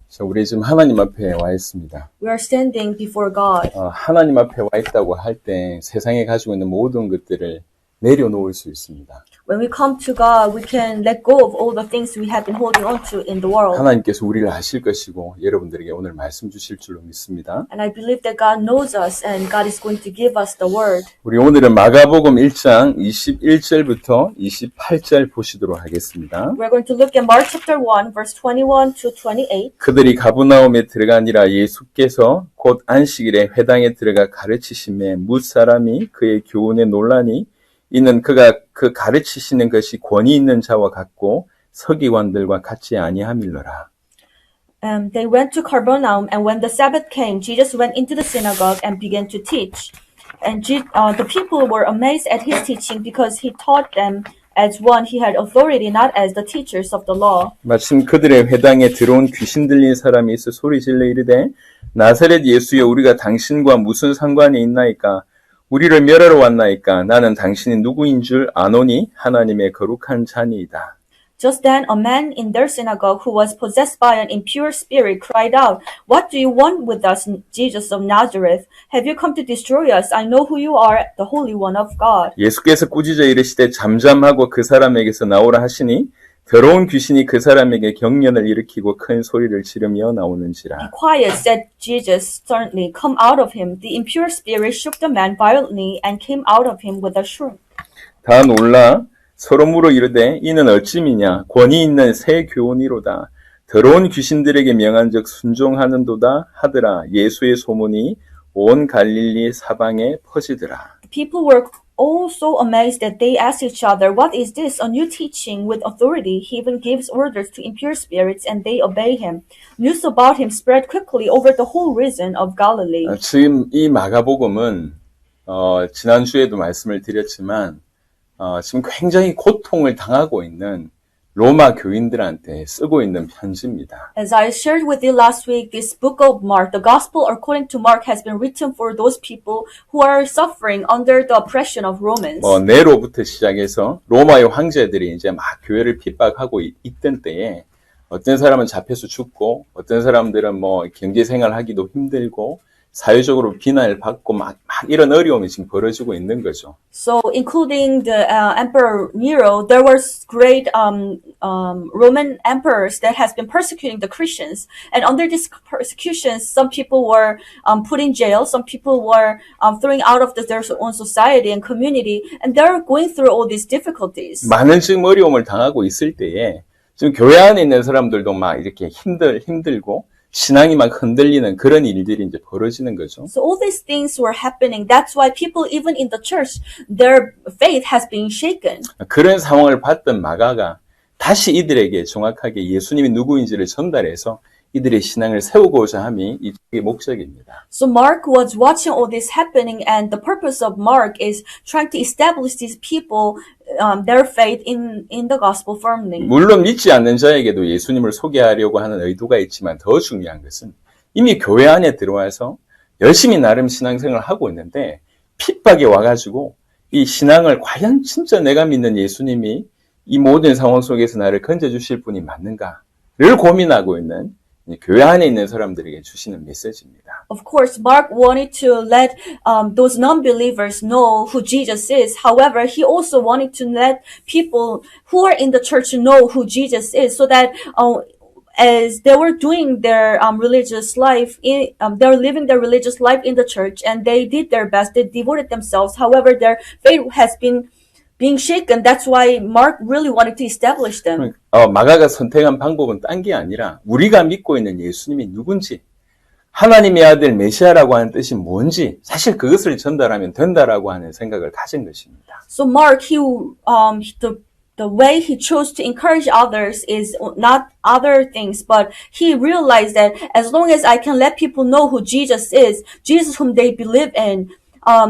자, 우리 지금 하나님 앞에 와 있습니다. We are standing before God. 하나님 앞에 와 있다고 할 때 세상에 가지고 있는 모든 것들을 내려놓을 수 있습니다. When we come to God, we can let go of all the things we have been holding on to in the world. 하나님께서 우리를 아실 것이고 여러분들에게 오늘 말씀 주실 줄로 믿습니다. And I believe that God knows us and God is going to give us the word. 우리 오늘은 마가복음 1장 21절부터 28절 보시도록 하겠습니다. We're going to look at Mark chapter 1, verse 21 to 28. 그들이 가버나움에 들어가니라. 예수께서 곧 안식일에 회당에 들어가 가르치심에 뭇사람이 그의 교훈에 놀라니 이는 그가 그 가르치시는 것이 권위 있는 자와 같고 서기관들과 같이 아니함일러라. They went to Capernaum, and when the Sabbath came, Jesus went into the synagogue and began to teach. And the people were amazed at his teaching because he taught them as one he had authority, not as the teachers of the law. 마침 그들의 회당에 들어온 귀신 들린 사람이 있어 소리질러 이르되 나사렛 예수여 우리가 당신과 무슨 상관이 있나이까? 우리를 멸하러 왔나이까? 나는 당신이 누구인 줄 아노니 하나님의 거룩한 자니이다. Just then a man in their synagogue who was possessed by an impure spirit cried out, What do you want with us, Jesus of Nazareth? Have you come to destroy us? I know who you are, the Holy One of God. 예수께서 꾸짖어 이르시되 잠잠하고 그 사람에게서 나오라 하시니 더러운 귀신이 그 사람에게 경련을 일으키고 큰 소리를 지르며 나오는지라. Be quiet, said Jesus sternly. Come out of him. The impure spirit shook the man violently and came out of him with a shriek. 다 놀라 서로 물어 이르되 이는 어찌미냐 권위 있는 새 교훈이로다. 더러운 귀신들에게 명한즉 순종하는도다 하더라. 예수의 소문이 온 갈릴리 사방에 퍼지더라. People were all so amazed that they asked each other, What is this? A new teaching with authority. He even gives orders to impure spirits and they obey him. News about him spread quickly over the whole region of Galilee. 지금 이 마가복음은 지난주에도 말씀을 드렸지만 지금 굉장히 고통을 당하고 있는 로마 교인들한테 쓰고 있는 편지입니다. As I shared with you last week, this book of Mark, the gospel according to Mark has been written for those people who are suffering under the oppression of Romans. 네로부터 시작해서 로마의 황제들이 이제 막 교회를 핍박하고 있던 때에 어떤 사람은 잡혀서 죽고 어떤 사람들은 경제 생활하기도 힘들고 사회적으로 비난을 받고 막 이런 어려움이 지금 벌어지고 있는 거죠. So, including the Emperor Nero, there was great Roman emperors that has been persecuting the Christians, and under this persecution, some people were put in jail, some people were thrown out of their own society and community, and they're going through all these difficulties. 많은 지금 어려움을 당하고 있을 때에 지금 교회 안에 있는 사람들도 막 이렇게 힘들고. 신앙이 막 흔들리는 그런 일들이 이제 벌어지는 거죠. So all these things were happening. That's why people, even in the church, their faith has been shaken. 그런 상황을 봤던 마가가 다시 이들에게 정확하게 예수님이 누구인지를 전달해서 이들의 신앙을 세우고자 함이 이쪽의 목적입니다. So Mark was watching all this happening, and the purpose of Mark is trying to establish these people, their faith in the gospel firmly. 물론 믿지 않는 자에게도 예수님을 소개하려고 하는 의도가 있지만 더 중요한 것은 이미 교회 안에 들어와서 열심히 나름 신앙생활을 하고 있는데 핍박이 와가지고 이 신앙을 과연 진짜 내가 믿는 예수님이 이 모든 상황 속에서 나를 건져주실 분이 맞는가를 고민하고 있는 교회 안에 있는 사람들에게 주시는 메시지입니다. Of course, Mark wanted to let those non-believers know who Jesus is. However, he also wanted to let people who are in the church know who Jesus is, so that as they were doing their religious life, they were living their religious life in the church, and they did their best. They devoted themselves. However, their faith has been being shaken. That's why Mark really wanted to establish them. 마가가 선택한 방법은 딴 게 아니라 우리가 믿고 있는 예수님이 누군지, 하나님의 아들 메시아라고 하는 뜻이 뭔지 사실 그것을 전달하면 된다라고 하는 생각을 가진 것입니다. So Mark, the way he chose to encourage others is not other things, but he realized that as long as I can let people know who Jesus is, Jesus whom they believe in,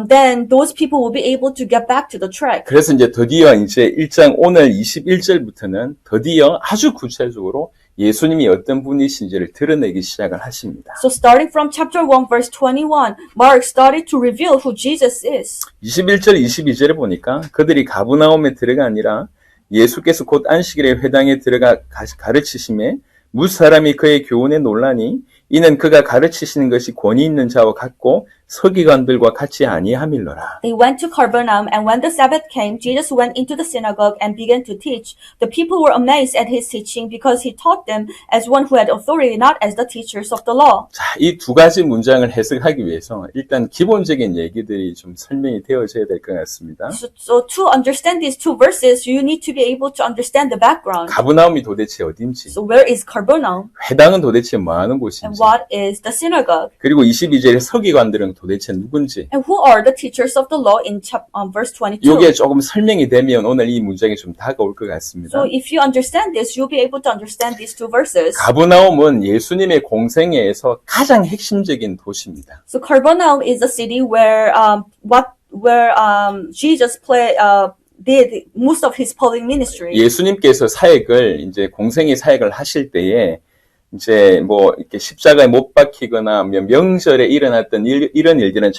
then those people will be able to get back to the track. 그래서 이제 드디어 이제 1장 오늘 21절부터는 드디어 아주 구체적으로 예수님이 어떤 분이신지를 드러내기 시작을 하십니다. So starting from chapter 1 verse 21, Mark started to reveal who Jesus is. 21절 22절에 보니까 그들이 가브나움에 들어가니라. 예수께서 곧 안식일에 회당에 들어가 가르치심에 무사람이 그의 교훈에 놀라니 이는 그가 가르치시는 것이 권위 있는 자와 같고 서기관들과 같이 아니함일러라. They went to Capernaum, and when the Sabbath came, Jesus went into the synagogue and began to teach. The people were amazed at his teaching because he taught them as one who had authority, not as the teachers of the law. 자, 이 두 가지 문장을 해석하기 위해서 일단 기본적인 얘기들이 좀 설명이 되어져야 될 것 같습니다. So to understand these two verses, you need to be able to understand the background. 가브나움이 도대체 어딘지, So where is Capernaum, 회당은 도대체 뭐 하는 and 곳인지, what is the synagogue? 그리고 22절의 서기관들은 도대체 누군지, And who are the teachers of the law in verse 22? 이게 조금 설명이 되면 오늘 이 문장이 좀 다가올 것 같습니다. So if you understand this, you'll be able to understand these two verses. 가브나움은 예수님의 공생애에서 가장 핵심적인 도시입니다. So Capernaum is a city where Jesus did most of his public ministry. 예수님께서 사역을 이제 공생애 사역을 하실 때에 이제 뭐 이렇게 십자가에 못 박히거나 명절에 일어났던 이런 일들은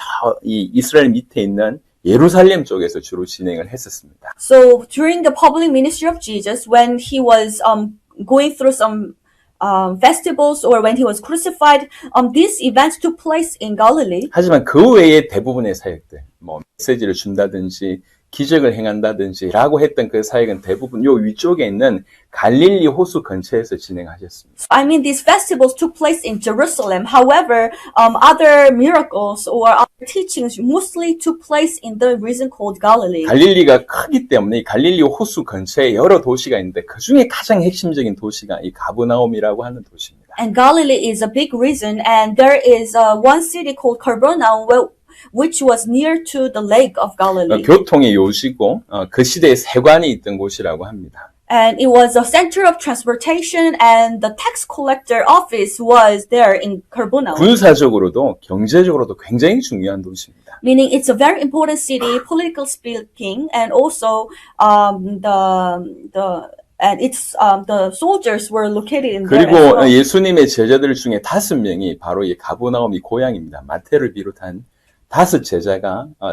이 이스라엘 밑에 있는 예루살렘 쪽에서 주로 진행을 했었습니다. So during the public ministry of Jesus, when he was going through some festivals or when he was crucified, these events took place in Galilee. 하지만 그 외에 대부분의 사역들, 뭐 메시지를 준다든지 기적을 행한다든지 라고 했던 그 사역은 대부분 요 위쪽에 있는 갈릴리 호수 근처에서 진행하셨습니다. I mean, these festivals took place in Jerusalem. However, other miracles or other teachings mostly took place in the region called Galilee. 갈릴리가 크기 때문에 이 갈릴리 호수 근처에 여러 도시가 있는데 그 중에 가장 핵심적인 도시가 이 가브나움이라고 하는 도시입니다. And Galilee is a big region, and there is one city called Capernaum, which was near to the lake of Galilee. 교통의 요지고 그 시대에 세관이 있던 곳이라고 합니다. And it was a center of transportation, and the tax collector office was there in Capernaum. 군사적으로도 경제적으로도 굉장히 중요한 도시입니다. Meaning it's a very important city, politically speaking, and also the soldiers were located in there as 그리고 well. 예수님의 제자들 중에 5명이 바로 이 가브나움이 고향입니다. 마태를 비롯한 5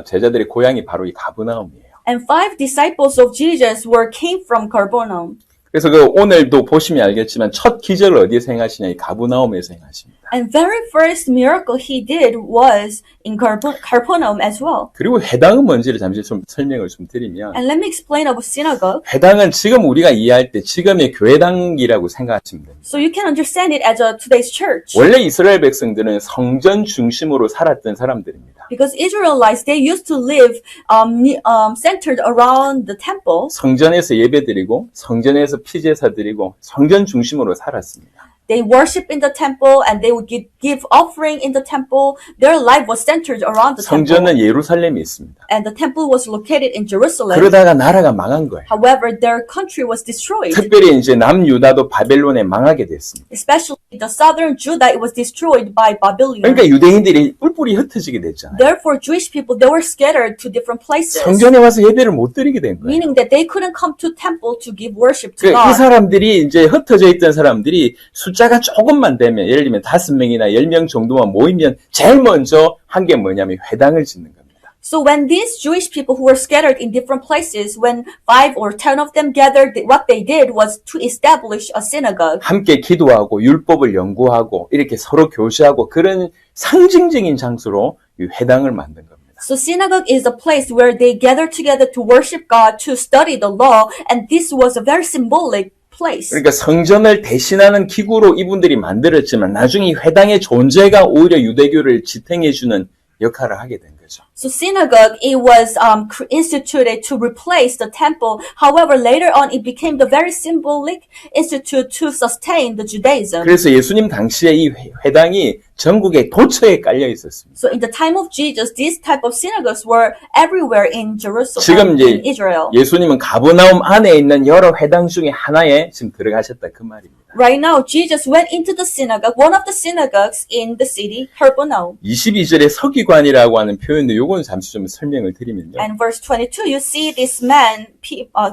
제자들의 고향이 바로 이 가브나움이에요. And 5 disciples of Jesus came from Capernaum. 그래서 오늘도 보시면 알겠지만 첫 기적을 어디에서 행하시냐? 이 가브나움에서 행하십니다. And very first miracle he did was in Capernaum as well. 그리고 회당은 뭔지를 잠시 좀 설명을 좀 드리면 And let me explain about synagogue. 회당은 지금 우리가 이해할 때 지금의 교회당이라고 생각하시면 됩니다. So you can understand it as today's church. 원래 이스라엘 백성들은 성전 중심으로 살았던 사람들입니다. Because Israelites, they used to live centered around the temple. 성전에서 예배드리고 성전에서 피제사 드리고 성전 중심으로 살았습니다. They worship in the temple and they would give offering in the temple. Their life was centered around the temple. 성전은 예루살렘에 있습니다. And the temple was located in Jerusalem. 그러다가 나라가 망한 거예요. However, their country was destroyed. 특별히 이제 남유다도 바벨론에 망하게 됐습니다. Especially the southern Judah, it was destroyed by Babylon. 그러니까 유대인들이 뿔뿔이 흩어지게 됐잖아요. Therefore, Jewish people, they were scattered to different places. 성전에 와서 예배를 못 드리게 된 거예요. Meaning that they couldn't come to temple to give worship to 이 God. 사람들이 이제 흩어져 있던 사람들이 숫자가 조금만 되면 예를 들면 5명이나 10명 정도만 모이면 제일 먼저 한 게 뭐냐면 회당을 짓는 겁니다. So when these Jewish people who were scattered in different places, when 5 or 10 of them gathered, what they did was to establish a synagogue. 함께 기도하고 율법을 연구하고 이렇게 서로 교제하고 그런 상징적인 장소로 이 회당을 만든 겁니다. So synagogue is a place where they gather together to worship God, to study the law, and this was a very symbolic place. 그러니까 성전을 대신하는 기구로 이분들이 만들었지만 나중에 회당의 존재가 오히려 유대교를 지탱해주는 역할을 하게 된 거죠. So synagogue, it was instituted to replace the temple. However, later on, it became the very symbolic institute to sustain the Judaism. 그래서 예수님 당시에 이 회당이 전국에 도처에 깔려 있었습니다. So in the time of Jesus, these type of synagogues were everywhere in Jerusalem, 지금 in 이제 Israel. 예수님은 가버나움 안에 있는 여러 회당 중에 하나에 지금 들어가셨다 그 말입니다. Right now, Jesus went into the synagogue, one of the synagogues in the city, Capernaum. 22절에 서기관이라고 하는 표현도 요건 잠시 좀 설명을 드리면요. And verse 22, you see this man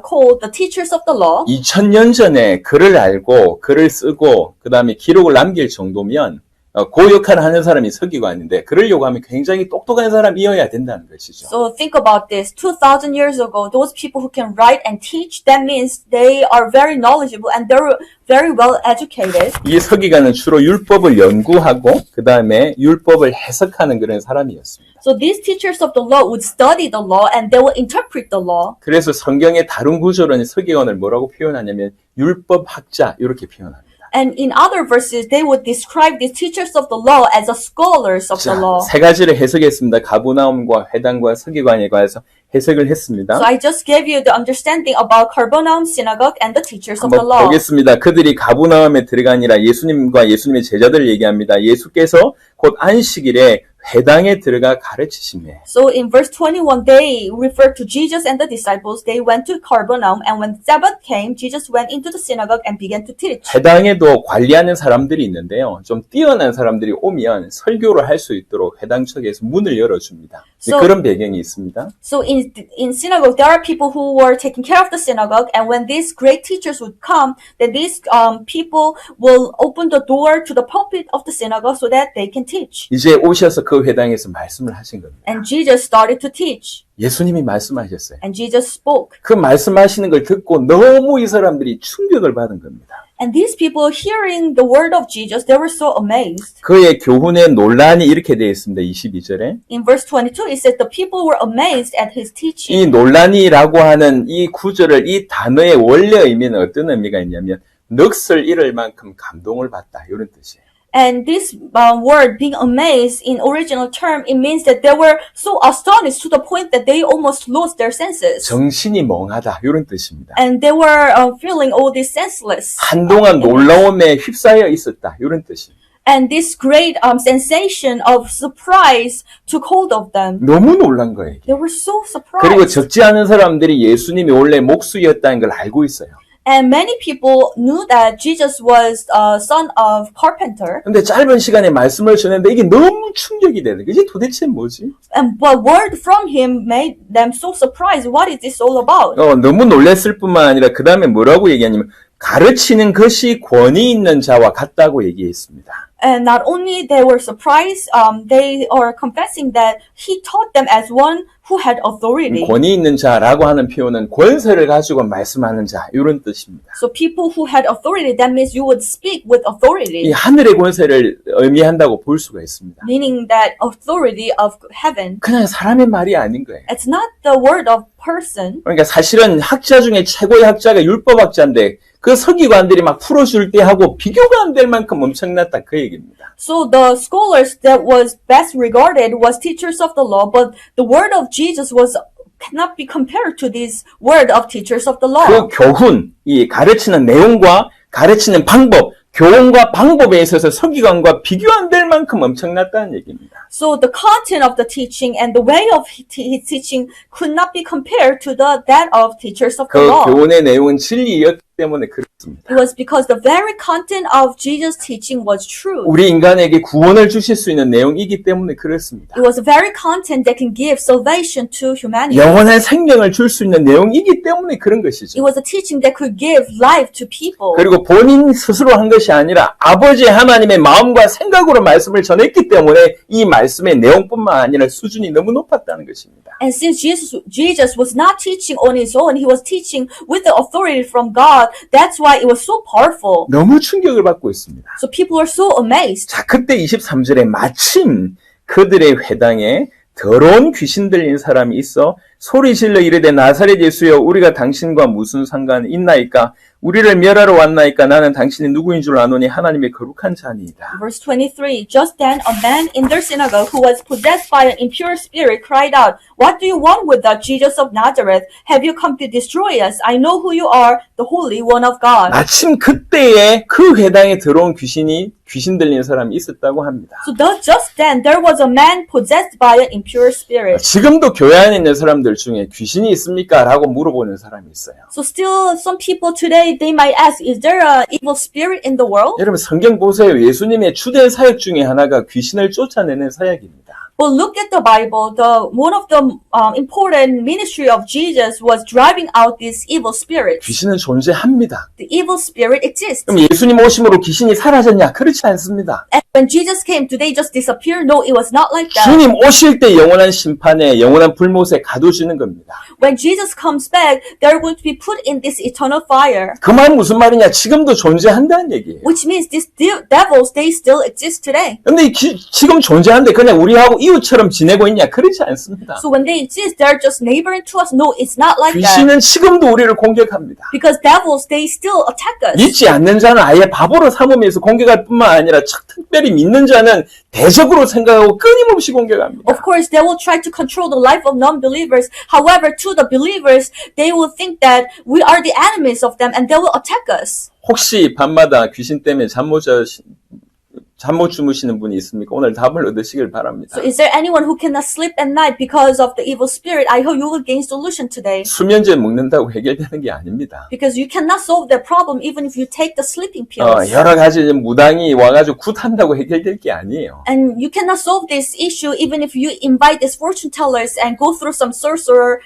called the teachers of the law. 2000년 전에 글을 알고 글을 쓰고 그 다음에 기록을 남길 정도면 그 역할을 하는 사람이 서기관인데 그러려고 하면 굉장히 똑똑한 사람이어야 된다는 것이죠. So think about this. 2,000 years ago, those people who can write and teach, that means they are very knowledgeable and they're very well educated. 이 서기관은 주로 율법을 연구하고 그 다음에 율법을 해석하는 그런 사람이었습니다. So these teachers of the law would study the law and they will interpret the law. 그래서 성경의 다른 구절은 서기관을 뭐라고 표현하냐면 율법학자 이렇게 표현합니다. And in other verses, they would describe these teachers of the law as the scholars of the 자, law. 세 가지를 해석했습니다. 가버나움과 회당과 서기관에 관해서 해석을 했습니다. So I just gave you the understanding about Capernaum synagogue and the teachers of the 한번 law. 보겠습니다. 그들이 가버나움에 들어가니라 예수님과 예수님의 제자들을 얘기합니다. 예수께서 곧 안식일에 회당에 들어가 가르치시네. So in verse 21, they refer to Jesus and the disciples. They went to Capernaum, and when Sabbath came, Jesus went into the synagogue and began to teach. 회당에도 관리하는 사람들이 있는데요. 좀 뛰어난 사람들이 오면 설교를 할 수 있도록 회당 측에서 문을 열어줍니다. So- 그런 배경이 있습니다. So in synagogue, there are people who were taking care of the synagogue, and when these great teachers would come, then these people will open the door to the pulpit of the synagogue so that they can teach. 이제 오셔서 그 회당에서 말씀을 하신 겁니다. And Jesus started to teach, 예수님이 말씀하셨어요. and Jesus spoke. 그 말씀하시는 걸 듣고 너무 이 사람들이 충격을 받은 겁니다. And these people hearing the word of Jesus, they were so amazed. 그의 교훈의 논란이 이렇게 되어 있습니다. 22절에. In verse 22, it says the people were amazed at his teaching. 이 논란이라고 하는 이 구절을 이 단어의 원래 의미는 어떤 의미가 있냐면 넋을 잃을 만큼 감동을 받다 이런 뜻이에요. And this word, being amazed, in original term, it means that they were so astonished to the point that they almost lost their senses. 정신이 멍하다 이런 뜻입니다. And they were feeling all this senseless. 한동안 놀라움에 휩싸여 있었다 이런 뜻입니다. And this great sensation of surprise took hold of them. 너무 놀란 거예요. They were so 그리고 surprised. 적지 않은 사람들이 예수님이 원래 목수였다는 걸 알고 있어요. And many people knew that Jesus was son of carpenter. 근데 짧은 시간에 말씀을 전했는데 이게 너무 충격이 되는 거지. 도대체 뭐지? And but word from him made them so surprised. What is this all about? 너무 놀랐을 뿐만 아니라 그 다음에 뭐라고 얘기하냐면 가르치는 것이 권위 있는 자와 같다고 얘기했습니다. And not only they were surprised, they are confessing that he taught them as one who had authority. 권위 있는 자라고 하는 표현은 권세를 가지고 말씀하는 자 이런 뜻입니다. So people who had authority, that means you would speak with 이 authority, 하늘의 권세를 의미한다고 볼 수가 있습니다. meaning that authority of heaven. 그냥 사람의 말이 아닌 거예요. It's not the word of person. 그러니까 사실은 학자 중에 최고의 학자가 율법학자인데 그 서기관들이 막 풀어줄 때 하고 비교가 안 될 만큼 엄청났다 그 얘기입니다. So the scholars that was best regarded was teachers of the law, but the word of Jesus was cannot be compared to this word of teachers of the law. 그 교훈, 이 가르치는 내용과 가르치는 방법, 교훈과 방법에 있어서 서기관과 비교 안 될 만큼 엄청났다는 얘기입니다. So the content of the teaching and the way of his teaching could not be compared to that of teachers of the 그 law. 교훈의 내용은 진리였기 때문에 그렇습니다. It was because the very content of Jesus' teaching was true. 우리 인간에게 구원을 주실 수 있는 내용이기 때문에 그렇습니다. It was the very content that can give salvation to humanity. 영원한 생명을 줄 수 있는 내용이기 때문에 그런 It 것이죠. was a teaching that could give life to people. 그리고 본인 스스로 한 것이 아니라 아버지 하나님의 마음과 생각으로 말씀을 전했기 때문에 이 말씀의 내용뿐만 아니라 수준이 너무 높았다는 것입니다. And since Jesus was not teaching on his own, he was teaching with the authority from God. That's why it was so powerful. 너무 충격을 받고 있습니다. So people were so amazed. 자, 그때 23절에 마침 그들의 회당에 더러운 귀신 들린 사람이 있어 소리 질러 이르되 나사렛 예수여 우리가 당신과 무슨 상관이 있나이까 우리를 멸하러 왔나이까 나는 당신이 누구인 줄 아노니 하나님의 거룩한 자니이다. Verse 23, just then a man in their synagogue who was possessed by an impure spirit cried out, What do you want with us, Jesus of Nazareth? Have you come to destroy us? I know who you are, the Holy One of God. 마침 그때에 그 회당에 들어온 귀신 들린 사람이 있었다고 합니다. So just then there was a man possessed by an impure spirit. 지금도 교회 안에 있는 사람들 중에 귀신이 있습니까? 라고 물어보는 사람이 있어요. So still some people today, they might ask, is there an evil spirit in the world? 여러분 성경 보세요. 예수님의 주된 사역 중에 하나가 귀신을 쫓아내는 사역입니다. Well, look at the Bible. One of the important ministry of Jesus was driving out these evil spirits. 귀신은 존재합니다. The evil spirit exists. 그럼 예수님 오심으로 귀신이 사라졌냐? 그렇지 않습니다. And when Jesus came, did they just disappear? No, it was not like that. 주님 오실 때 영원한 심판에 영원한 불못에 가두시는 겁니다. When Jesus comes back, they're going to be put in this eternal fire. 그 말 무슨 말이냐? 지금도 존재한다는 얘기예요. Which means these devils, they still exist today. 근데 지금 존재하는데 그냥 우리하고 이웃처럼 지내고 있냐? 그렇지 않습니다. So when they exist, they're just neighboring to us. No, it's not like that. 귀신은 지금도 우리를 공격합니다. Because devils, they still attack us. 믿지 않는 자는 아예 바보로 삼으면서 공격할 뿐만 아니라 특별히 믿는 자는 대적으로 생각하고 끊임없이 공격합니다. Of course, they will try to control the life of non-believers. However, to the believers, they will think that we are the enemies of them and they will attack us. 혹시 밤마다 귀신 때문에 잠 못 주무시는 분이 있습니까? 오늘 답을 얻으시길 바랍니다. So is there anyone who cannot sleep at night because of the evil spirit? I hope you will gain solution today. 수면제 먹는다고 해결되는 게 아닙니다. Because you cannot solve their problem even if you take the sleeping pills. 여러 가지 무당이 와가지고 굿한다고 해결될 게 아니에요. And you cannot solve this issue even if you invite these fortune tellers and go through some sorcerer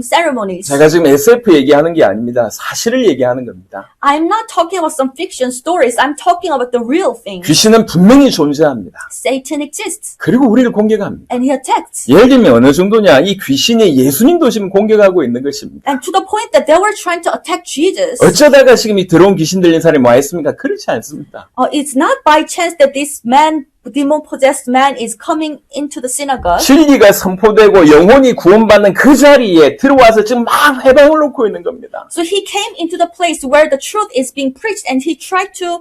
ceremonies. 제가 지금 SF 얘기하는 게 아닙니다. 사실을 얘기하는 겁니다. I'm not talking about some fiction stories. I'm talking about the real thing. 귀신은 분명히 존재합니다. Satan exists 그리고 우리를 공격합니다. and he attacks. 예를 들면 어느 정도냐? 이 귀신이 예수님도 지금 공격하고 있는 것입니다. And to the point that they were trying to attack Jesus. 어쩌다가 지금 이 들어온 귀신 들린 사람이 와 있습니까? 그렇지 않습니다. It's not by chance that this man, demon-possessed man, is coming into the synagogue. 진리가 선포되고 영혼이 구원받는 그 자리에 들어와서 지금 막 해방을 놓고 있는 겁니다. So he came into the place where the truth is being preached, and he tried to,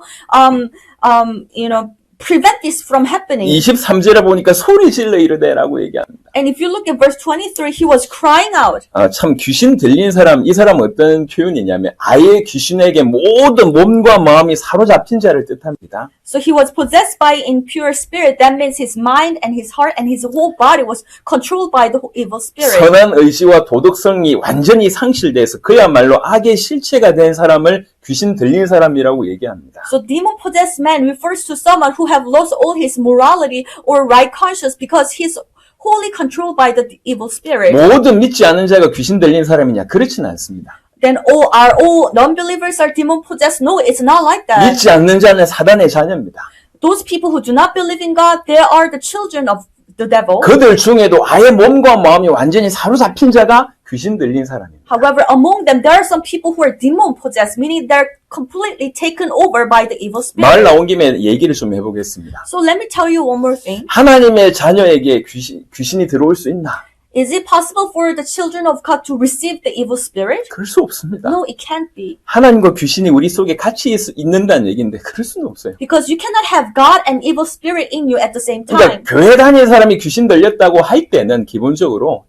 prevent this from happening. 23절에 보니까 소리 질러 이르되라고 얘기합니다. And if you look at verse 23, he was crying out. 참 귀신 들린 사람, 이 사람 어떤 표현이냐면 아예 귀신에게 모든 몸과 마음이 사로잡힌 자를 뜻합니다. So he was possessed by impure spirit. That means his mind and his heart and his whole body was controlled by the evil spirit. 선한 의지와 도덕성이 완전히 상실돼서 그야말로 악의 실체가 된 사람을 귀신 들린 사람이라고 얘기합니다. So demon-possessed man refers to someone who have lost all his morality or right conscience because he's wholly controlled by the evil spirit. 모든 믿지 않는 자가 귀신 들린 사람이냐? 그렇지는 않습니다. Then all non-believers are demon-possessed? No, it's not like that. 믿지 않는 자는 사단의 자녀입니다. Those people who do not believe in God, they are the children of the devil. 그들 중에도 아예 몸과 마음이 완전히 사로잡힌 자가 귀신 들린 사람입니다. However, among them, there are some people who are demon-possessed, meaning they're completely taken over by the evil spirit. 말 나온 김에 얘기를 좀 해보겠습니다. So let me tell you one more thing. 하나님의 자녀에게 귀신이 들어올 수 있나? Is it possible for the children of God to receive the evil spirit? 그럴 수 없습니다. No, it can't be. 하나님과 귀신이 우리 속에 같이 있는다는 얘기인데 그럴 수는 없어요. Because you cannot have God and evil spirit in you at the same 그러니까 time. 교회 다니는 사람이 귀신 들렸다고 할 때는 기본적으로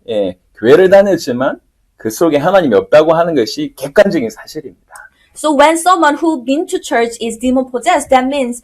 교회를 다녔지만 그 속에 하나님이 없다고 하는 것이 객관적인 사실입니다. So when someone who been to church is demon-possessed, that means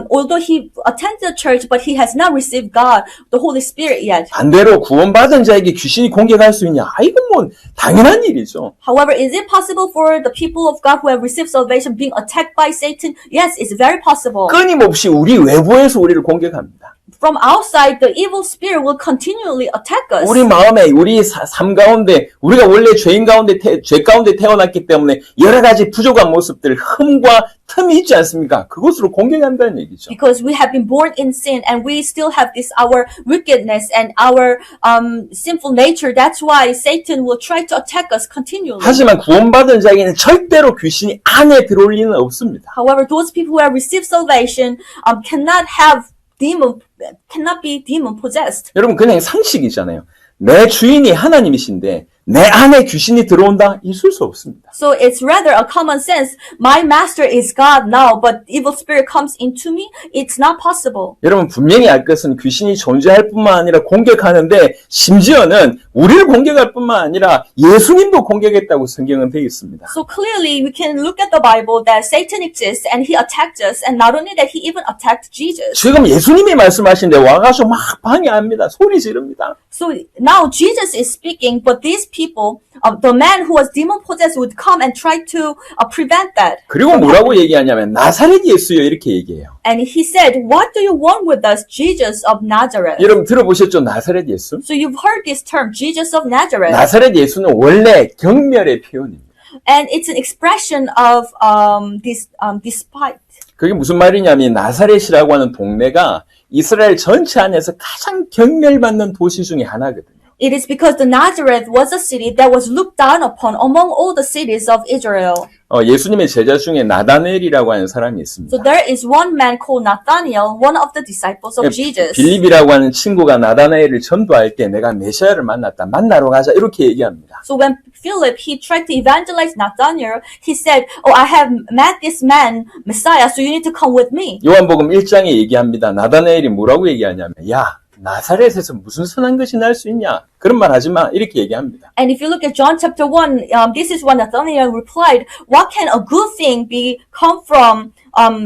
although he attends the church, but he has not received God, the Holy Spirit yet. 반대로 구원받은 자에게 귀신이 공격할 수 있냐? 이건 뭐 당연한 일이죠. However, is it possible for the people of God who have received salvation being attacked by Satan? Yes, it's very possible. 끊임없이 우리 외부에서 우리를 공격합니다. From outside, the evil spirit will continually attack us. 우리 마음에, 우리 삶 가운데, 우리가 원래 죄 가운데 태어났기 때문에 여러 가지 부족한 모습들, 흠과 틈이 있지 않습니까? 그것으로 공격한다는 얘기죠. Because we have been born in sin and we still have this, our wickedness and our sinful nature. That's why Satan will try to attack us continually. 하지만 구원받은 자에게는 절대로 귀신이 안에 들어올 리는 없습니다. However, those people who have received salvation cannot be demon possessed. 여러분 그냥 상식이잖아요. 내 주인이 하나님이신데 내 안에 귀신이 들어온다? 있을 수 없습니다. So it's rather a common sense. My master is God now, but evil spirit comes into me. It's not possible. 여러분 분명히 알 것은 귀신이 존재할 뿐만 아니라 공격하는데 심지어는 우리를 공격할 뿐만 아니라 예수님도 공격했다고 성경은 되어 있습니다. So clearly we can look at the Bible that Satan exists and he attacked us, and not only that, he even attacked Jesus. 지금 예수님이 말씀하시는데 와가지고 막 방해합니다. 소리 지릅니다. So now Jesus is speaking, but these people, the man who was demon possessed would come and try to prevent that. 그리고 뭐라고 얘기하냐면 나사렛 예수요 이렇게 얘기해요. And he said, "What do you want with us, Jesus of Nazareth?" 여러분 들어보셨죠? 나사렛 예수? So you've heard this term, Jesus of Nazareth, 나사렛 예수는 원래 경멸의 표현입니다. and it's an expression of despite. 그게 무슨 말이냐면 나사렛이라고 하는 동네가 이스라엘 전체 안에서 가장 경멸받는 도시 중에 하나거든요. It is because the Nazareth was a city that was looked down upon among all the cities of Israel. 예수님의 제자 중에 나다넬이라고 하는 사람이 있습니다. So there is one man called Nathaniel, one of the disciples of Jesus. 빌립이라고 하는 친구가 나다넬을 전도할 때 내가 메시아를 만났다. 만나러 가자. 이렇게 얘기합니다. So when Philip, he tried to evangelize Nathaniel, he said, "Oh, I have met this man, Messiah, so you need to come with me." 요한복음 1장에 얘기합니다. 나다넬이 뭐라고 얘기하냐면 야 나사렛에서 무슨 선한 것이 날 수 있냐? 그런 말 하지 마. 이렇게 얘기합니다. And if you look at John chapter 1, this is what Nathanael replied, "What can a good thing come from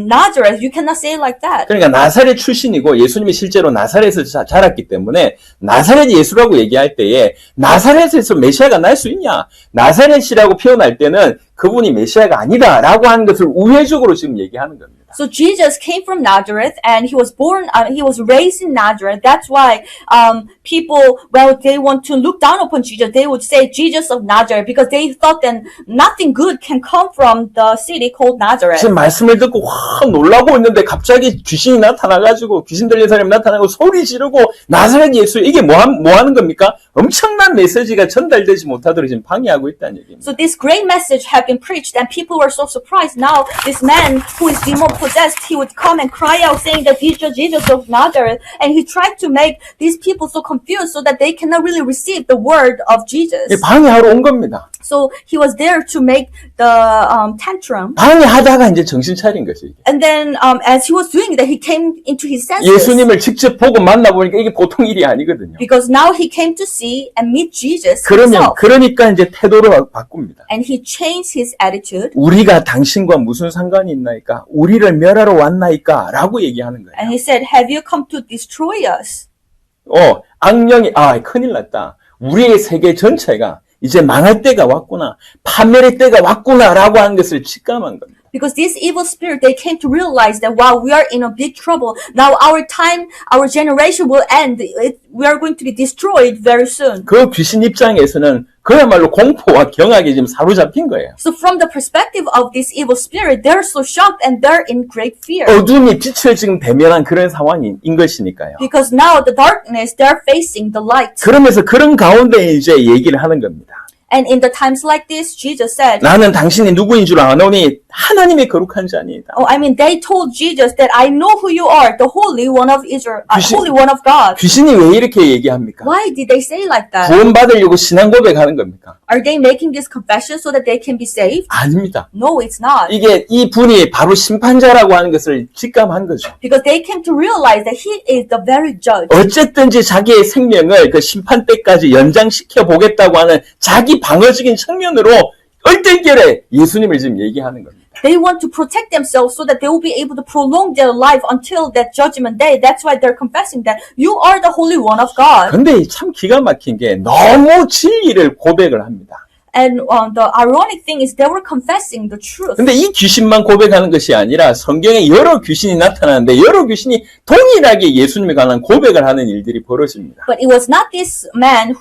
Nazareth? You cannot say it like that." 그러니까 나사렛 출신이고 예수님이 실제로 나사렛에서 자랐기 때문에 나사렛 예수라고 얘기할 때에 나사렛에서 메시아가 날 수 있냐? 나사렛이라고 표현할 때는 그분이 메시아가 아니다라고 하는 것을 우회적으로 지금 얘기하는 겁니다. So Jesus came from Nazareth, and he was raised in Nazareth. That's why people, well, they want to look down upon Jesus. They would say Jesus of Nazareth because they thought that nothing good can come from the city called Nazareth. 지금 말씀을 듣고 확 놀라고 있는데 갑자기 귀신이 나타나가지고 귀신 들린 사람이 나타나고 소리 지르고 나사렛 예수 이게 뭐 하는 겁니까? 엄청난 메시지가 전달되지 못하도록 지금 방해하고 있다는 얘기입니다. So this great message had been preached, and people were so surprised. Now this man who is demon possessed, he would come and cry out saying that Jesus of Nazareth, and he tried to make these people so confused so that they cannot really receive the word of Jesus. 방해하러 온 겁니다. So he was there to make the tantrum. 방해하다가 이제 정신 차린 것이. And then as he was doing that, he came into his senses. 예수님을 직접 보고 만나보니까 이게 보통 일이 아니거든요. Because now he came to see and meet Jesus himself. 그러니까 이제 태도를 바꿉니다. And he changed his attitude. 우리가 당신과 무슨 상관이 있나이까? 우리를 멸하러 왔나이까? 라고 얘기하는 거예요. And he said, "Have you come to destroy us?" 악령이 큰일 났다. 우리의 세계 전체가 이제 망할 때가 왔구나. 파멸의 때가 왔구나라고 하는 것을 직감한 겁니다. Because this evil spirit, they came to realize that wow, we are in a big trouble. Now our time, our generation will end. We are going to be destroyed very soon. 그 귀신 입장에서는 그야말로 공포와 경악에 지금 사로잡힌 거예요. So from the perspective of this evil spirit, they're so shocked and they're in great fear. 어둠이 빛을 지금 대면한 그런 상황인 것이니까요. Because now the darkness, they're facing the light. 그러면서 그런 가운데 이제 얘기를 하는 겁니다. And in the times like this, Jesus said, 나는 당신이 누구인 줄 아노니 하나님의 거룩한 자니이다. they told Jesus that I know who you are, the Holy One of Israel, Holy One of God. 귀신이 왜 이렇게 얘기합니까? Why did they say like that? 구원받으려고 신앙 고백하는 겁니까? Are they making this confession so that they can be saved? 아닙니다. No, it's not. 이 분이 바로 심판자라고 하는 것을 직감한 거죠. Because they came to realize that he is the very judge. 어쨌든지 자기의 생명을 그 심판 때까지 연장시켜 보겠다고 하는 자기 방어적인 측면으로 얼떨결에 예수님을 지금 얘기하는 겁니다. They want to protect themselves so that they will be able to prolong their life until that judgment day. That's why they're confessing that you are the Holy One of God. 근데 참 기가 막힌 게 너무 진리를 고백을 합니다. And the ironic thing is they were confessing the truth. 근데 이 귀신만 고백하는 것이 아니라 성경에 여러 귀신이 나타나는데 여러 귀신이 동일하게 예수님에 관한 고백을 하는 일들이 벌어집니다. But it was not this man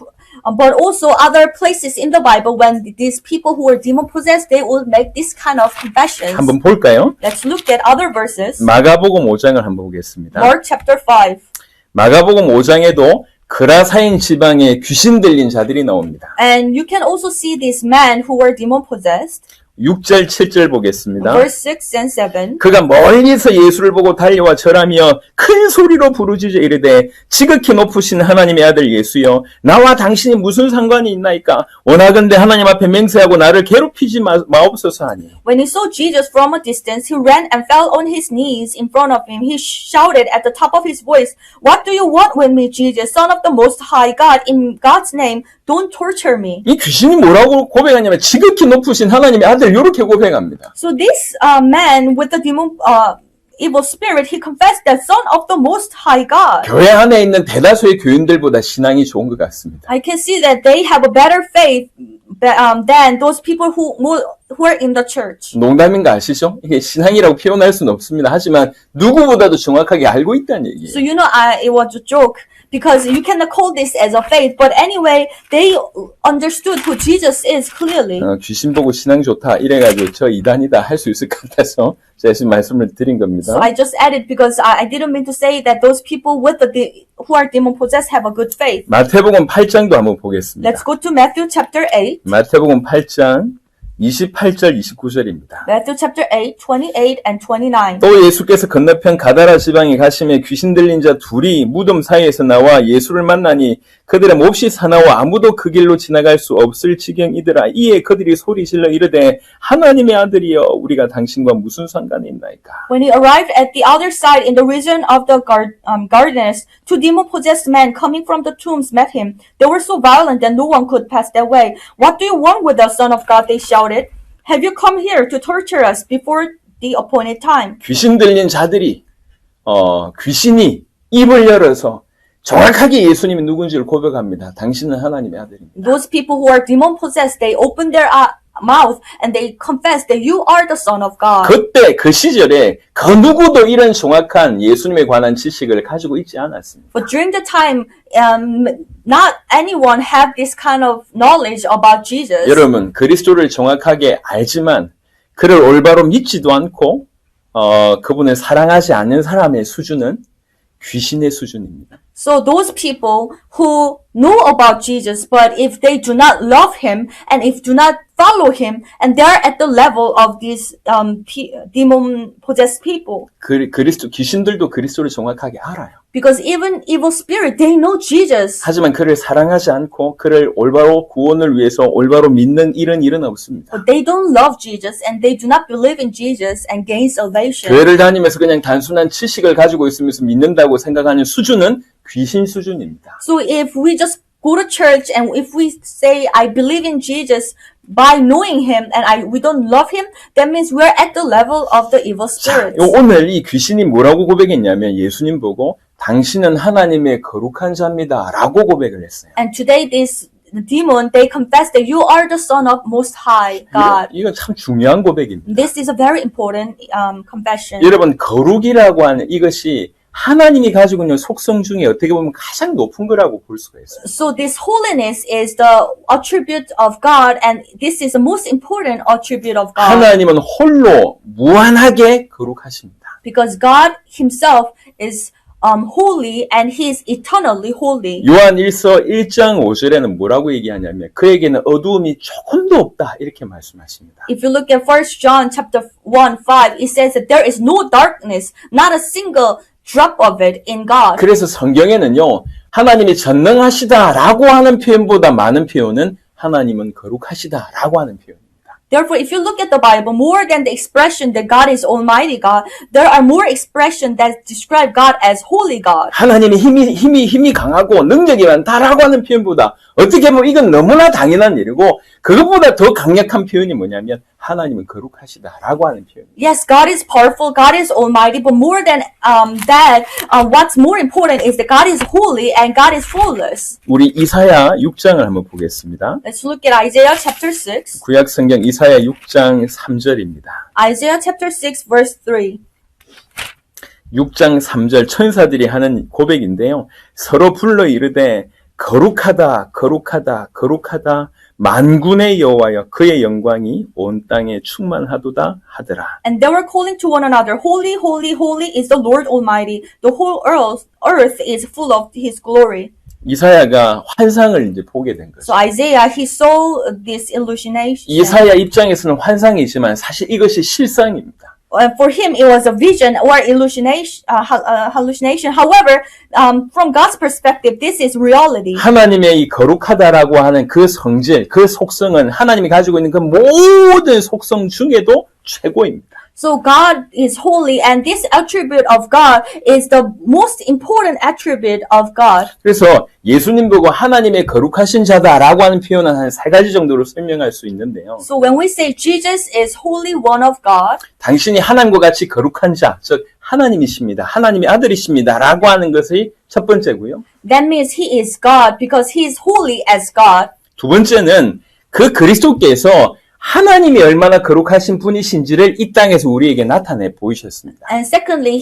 but also other places in the Bible when these people who were demon-possessed, they would make this kind of confessions. 한번 볼까요? Let's look at other verses. 마가복음 5장을 한번 보겠습니다. Mark chapter 5. 마가복음 5장에도 그라사인 지방에 귀신 들린 자들이 나옵니다. And you can also see these men who were demon-possessed. 6절, 7절 보겠습니다. Verse 6 and 7. 그가 멀리서 예수를 보고 달려와 절하며 큰 소리로 부르짖어 이르되 지극히 높으신 하나님의 아들 예수여 나와 당신이 무슨 상관이 있나이까 원하건대 하나님 앞에 맹세하고 나를 괴롭히지 마옵소서 하니. When he saw Jesus from a distance, he ran and fell on his knees in front of him. He shouted at the top of his voice, "What do you want with me, Jesus, Son of the Most High God? In God's name, don't torture me." 이 귀신이 뭐라고 고백하냐면 지극히 높으신 하나님의 아들 이렇게 고백합니다. So this man with the demon, evil spirit, he confessed that Son of the Most High God. 교회 안에 있는 대다수의 교인들보다 신앙이 좋은 것 같습니다. I can see that they have a better faith than those people who are in the church. 농담인 거 아시죠? 이게 신앙이라고 표현할 수는 없습니다. 하지만 누구보다도 정확하게 알고 있다는 얘기예요. So it was a joke because you cannot call this as a faith. But anyway, they understood who Jesus is clearly. 귀신 보고 신앙 좋다 이래가지고 저 이단이다 할 수 있을 것 같아서 제가 지금 말씀을 드린 겁니다. So I just added because I didn't mean to say that those people who are demon possessed have a good faith. 마태복음 8장도 한번 보겠습니다. Let's go to Matthew chapter 8. 마태복음 8장 28절 29절입니다. Matthew chapter 8, 28 and 29. 또 예수께서 건너편 가다라 지방에 가심에 귀신 들린 자 둘이 무덤 사이에서 나와 예수를 만나니 그들의 몹시 사나워 아무도 그 길로 지나갈 수 없을 지경이더라. 이에 그들이 소리질러 이르되 하나님의 아들이여 우리가 당신과 무슨 상관이 있나이까. When he arrived at the other side in the region of the gardens, two demon-possessed men coming from the tombs met him. They were so violent that no one could pass their way. What do you want with us, Son of God? They shouted. Have you come here to torture us before the appointed time? 귀신 들린 자들이 귀신이 입을 열어서 정확하게 예수님이 누군지를 고백합니다. 당신은 하나님의 아들입니다. Those people who are demon-possessed, they open their mouth and they confess that you are the Son of God. 그때 그 시절에 그 누구도 이런 정확한 예수님에 관한 지식을 가지고 있지 않았습니다. But during the time, not anyone had this kind of knowledge about Jesus. 여러분 그리스도를 정확하게 알지만 그를 올바로 믿지도 않고 그분을 사랑하지 않는 사람의 수준은 귀신의 수준입니다. So those people who know about Jesus, but if they do not love him and if do not follow him, and they are at the level of these demon-possessed people. 귀신들도 그리스도를 정확하게 알아요. Because even evil spirit, they know Jesus. 하지만 그를 사랑하지 않고 그를 올바로 구원을 위해서 올바로 믿는 일은 없습니다. But they don't love Jesus and they do not believe in Jesus and gain salvation. 교회를 다니면서 그냥 단순한 지식을 가지고 있으면서 믿는다고 생각하는 수준은 귀신 수준입니다. So if we just go to church and if we say, I believe in Jesus by knowing him and we don't love him, that means we're at the level of the evil spirits. 오늘 이 귀신이 뭐라고 고백했냐면 예수님 보고 당신은 하나님의 거룩한 자입니다 라고 고백을 했어요. And today the demon, they confess that you are the Son of Most High God. 이건 참 중요한 고백입니다. This is a very important confession. 여러분 거룩이라고 하는 이것이 하나님이 가지고 있는 속성 중에 어떻게 보면 가장 높은 거라고 볼 수가 있어요. So this holiness is the attribute of God, and this is the most important attribute of God. 하나님은 홀로 무한하게 거룩하십니다. Because God Himself is holy and He is eternally holy. 요한 1서 1장 5절에는 뭐라고 얘기하냐면 그에게는 어두움이 조금도 없다 이렇게 말씀하십니다. If you look at 1 John chapter 1:5, it says that there is no darkness, not a single drop of it in God. 그래서 성경에는요 하나님이 전능하시다라고 하는 표현보다 많은 표현은 하나님은 거룩하시다라고 하는 표현입니다. Therefore, if you look at the Bible, more than the expression that God is Almighty God, there are more expressions that describe God as Holy God. 하나님이 힘이 강하고 능력이 많다라고 하는 표현보다 어떻게 보면 이건 너무나 당연한 일이고 그것보다 더 강력한 표현이 뭐냐면 하나님은 거룩하시다라고 하는 표현입니다. Yes, God is powerful, God is Almighty, but more than that, what's more important is that God is holy and God is flawless. 우리 이사야 6장을 한번 보겠습니다. Let's look at Isaiah chapter 6. 구약 성경 이사야 6장 3절입니다. Isaiah chapter 6 verse 3. 6장 3절 천사들이 하는 고백인데요. 서로 불러 이르되 거룩하다 거룩하다 거룩하다 만군의 여호와여 그의 영광이 온 땅에 충만하도다 하더라. And they were calling to one another, Holy, holy, holy is the Lord Almighty. The whole earth is full of His glory. 이사야가 환상을 이제 보게 된 거죠. So Isaiah, he saw this hallucination. 이사야 입장에서는 환상이지만 사실 이것이 실상입니다. For him, it was a vision or hallucination. However, from God's perspective, this is reality. 하나님의 이 거룩하다라고 하는 그 성질, 그 속성은 하나님이 가지고 있는 그 모든 속성 중에도 최고입니다. So God is holy, and this attribute of God is the most important attribute of God. 그래서 예수님 보고 하나님의 거룩하신 자다라고 하는 표현은 한 3가지 정도로 설명할 수 있는데요. So when we say Jesus is Holy One of God, 당신이 하나님과 같이 거룩한 자, 즉 하나님이십니다. 하나님의 아들이십니다. 라고 하는 것이 첫 번째고요. That means he is God because he is holy as God. 두 번째는 그 그리스도께서 하나님이 얼마나 거룩하신 분이신지를 이 땅에서 우리에게 나타내 보이셨습니다. And secondly,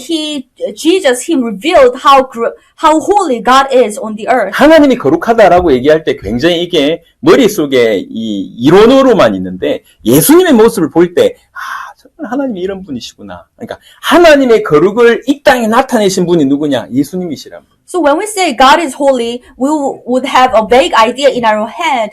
Jesus revealed how holy God is on the earth. 하나님이 거룩하다라고 얘기할 때 굉장히 이게 머릿속에 이 이론으로만 있는데 예수님의 모습을 볼 때, 정말 하나님이 이런 분이시구나. 그러니까 하나님의 거룩을 이 땅에 나타내신 분이 누구냐? 예수님이시란 분. So when we say God is holy, we would have a vague idea in our head.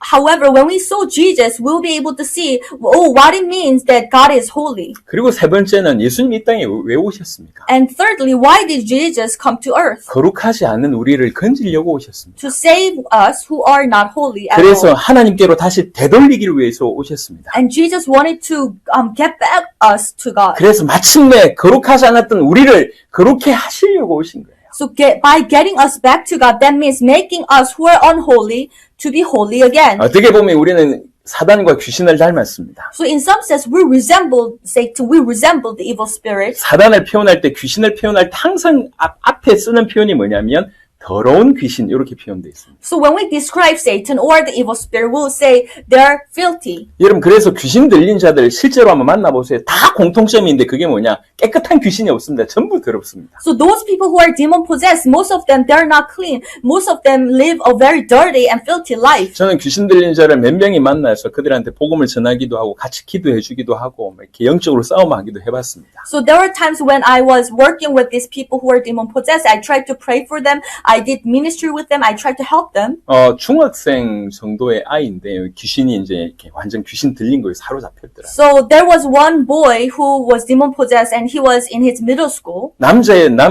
However, when we saw Jesus, we'll be able to see, what it means that God is holy. 그리고 세 번째는 예수님이 이 땅에 왜 오셨습니까? And thirdly, why did Jesus come to earth? 거룩하지 않는 우리를 건지려고 오셨습니다. To save us who are not holy at 그래서 all. 하나님께로 다시 되돌리기를 위해서 오셨습니다. And Jesus wanted to get back us to God. 그래서 마침내 거룩하지 않았던 우리를 거룩해 하시려고 오신 거예요. So by getting us back to God, that means making us who are unholy to be holy again. 어떻게 보면 우리는 사단과 귀신을 닮았습니다. So in some sense, we resemble Satan. We resemble the evil spirit. 사단을 표현할 때, 귀신을 표현할 때 항상 앞에 쓰는 표현이 뭐냐면 더러운 귀신 이렇게 표현되어 있습니다. So when we describe Satan or the evil spirit, we'll say they're filthy. 여러분 그래서 귀신 들린 자들 실제로 한번 만나보세요. 다 공통점인데 그게 뭐냐? 깨끗한 귀신이 없습니다. 전부 더럽습니다. So those people who are demon possessed, most of them they're not clean. Most of them live a very dirty and filthy life. 저는 귀신 들린 자를 몇 명이 만나서 그들한테 복음을 전하기도 하고 같이 기도해 주기도 하고 이렇게 영적으로 싸움하기도 해봤습니다. So there were times when I was working with these people who are demon possessed. I tried to pray for them. I did ministry with them. I tried to help them. 중학생 정도의 아이인데 귀신이 이제 이렇게 완전 귀신 들린 거에 사로잡혔더라. So there was one boy who was demon possessed and he was in his middle school. 남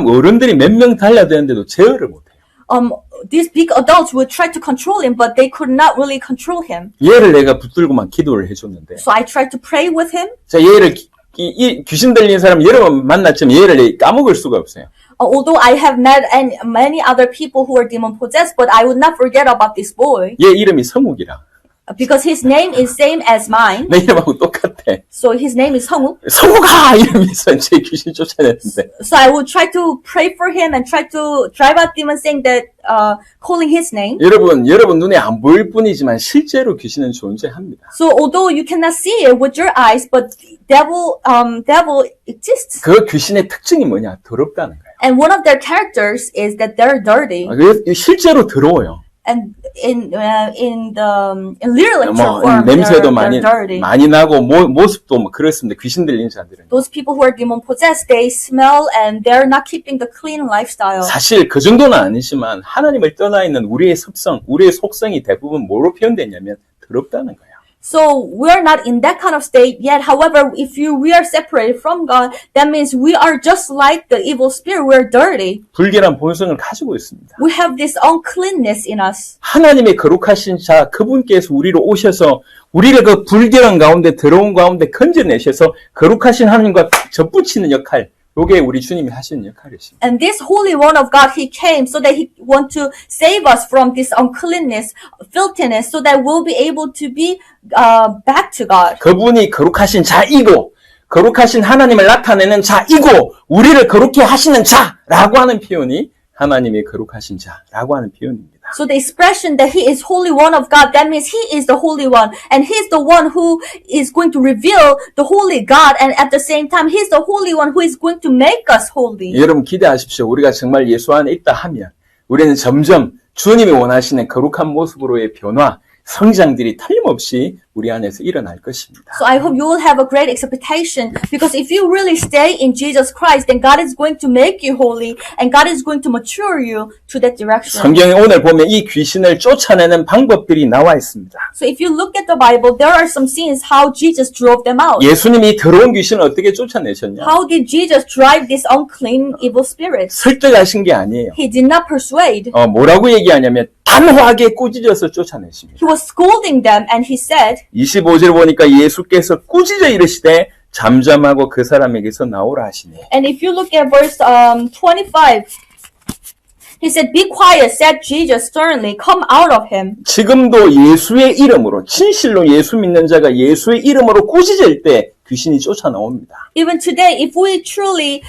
어른들이 몇 명 달려드는데도 제어를 못해요. These big adults would try to control him, but they could not really control him. 얘를 내가 붙들고만 기도를 해줬는데. So I tried to pray with him. 자, 얘를 이 귀신 들린 사람 여러 번 만났지만 얘를 까먹을 수가 없어요. Although I have met many other people who are demon possessed, but I would not forget about this boy 얘 이름이 성욱이라. because his name is same as mine. 내 이름하고 똑같아. So his name is 성욱. 성욱아! 이러면서 제 귀신 쫓아냈는데. So I would try to pray for him and try to drive out demons saying that, calling his name. 여러분 눈에 안 보일 뿐이지만 실제로 귀신은 존재합니다. So although you cannot see it with your eyes, but devil exists. 그 귀신의 특징이 뭐냐? 더럽다는 거예요. And one of their characters is that they're dirty. 그래서 실제로 더러워요. And in lyrical form, 냄새도 they're dirty. 많이 나고 모습도 그렇습니다. 귀신 들린 자들은. Those people who are demon possessed, they smell and they're not keeping the clean lifestyle. 사실 그 정도는 아니지만 하나님을 떠나 있는 우리의 습성, 우리의 속성이 대부분 뭐로 표현되냐면 더럽다는 거예요. So we are not in that kind of state yet. However, if we are separated from God, that means we are just like the evil spirit. We're dirty. 불결한 본성을 가지고 있습니다. We have this uncleanness in us. 하나님의 거룩하신 자 그분께서 우리로 오셔서 우리를 그 불결한 가운데 더러운 가운데 건져내셔서 거룩하신 하나님과 접붙이는 역할, 요게 우리 주님이 하시는 역할이십니다. And this Holy One of God, He came so that He want to save us from this uncleanness, filthiness, so that we'll be able to be back to God. 그분이 거룩하신 자이고 거룩하신 하나님을 나타내는 자이고 우리를 거룩해 하시는 자라고 하는 표현이 하나님의 거룩하신 자라고 하는 표현입니다. So the expression that He is Holy One of God, that means He is the Holy One, and He's the one who is going to reveal the Holy God, and at the same time, He's the Holy One who is going to make us holy. 여러분 기대하십시오. 우리가 정말 예수 안에 있다 하면 우리는 점점 주님이 원하시는 거룩한 모습으로의 변화, 성장들이 틀림없이 우리 안에서 일어날 것입니다. So I hope you will have a great expectation, because if you really stay in Jesus Christ, then God is going to make you holy, and God is going to mature you to that direction. 성경에 오늘 보면 이 귀신을 쫓아내는 방법들이 나와 있습니다. So if you look at the Bible, there are some scenes how Jesus drove them out. 예수님이 더러운 귀신을 어떻게 쫓아내셨냐? How did Jesus drive this unclean evil spirit? 설득하신 게 아니에요. He did not persuade. 뭐라고 얘기하냐면 단호하게 꾸짖어서 쫓아내십니다. He was scolding them, and He said, 25절 보니까 예수께서 꾸짖어 이르시되 잠잠하고 그 사람에게서 나오라 하시니. and if you look at verse 25, He said, "Be quiet," said Jesus sternly, "come out of him." 지금도 예수의 이름으로 진실로 예수 믿는 자가 예수의 이름으로 꾸짖을 때 귀신이 쫓아나옵니다. Even today, if we truly